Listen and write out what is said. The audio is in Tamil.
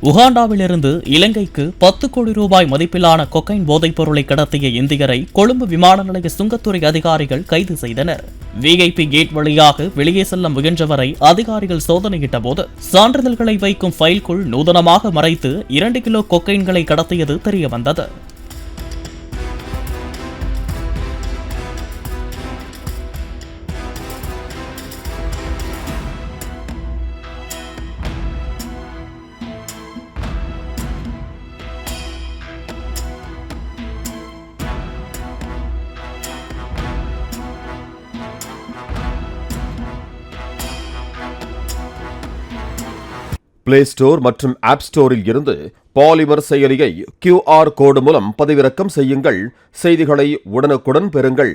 உகாண்டாவிலிருந்து இலங்கைக்கு 10 கோடி ரூபாய் மதிப்பிலான கொக்கைன் போதைப் பொருளை கடத்திய இந்தியரை கொழும்பு விமான நிலைய சுங்கத்துறை அதிகாரிகள் கைது செய்தனர். விஐபி கேட் வழியாக வெளியே செல்ல முயன்றவரை அதிகாரிகள் சோதனையிட்ட போது சான்றிதழ்களை வைக்கும் ஃபைல்குள் நூதனமாக மறைத்து 2 கிலோ கொக்கைன்களை கடத்தியது தெரியவந்தது. பிளே ஸ்டோர் மற்றும் ஆப் ஸ்டோரில் இருந்து பாலிமர் செயலியை QR கோடு மூலம் பதிவிறக்கம் செய்யுங்கள். செய்திகளை உடனுக்குடன் பெறுங்கள்.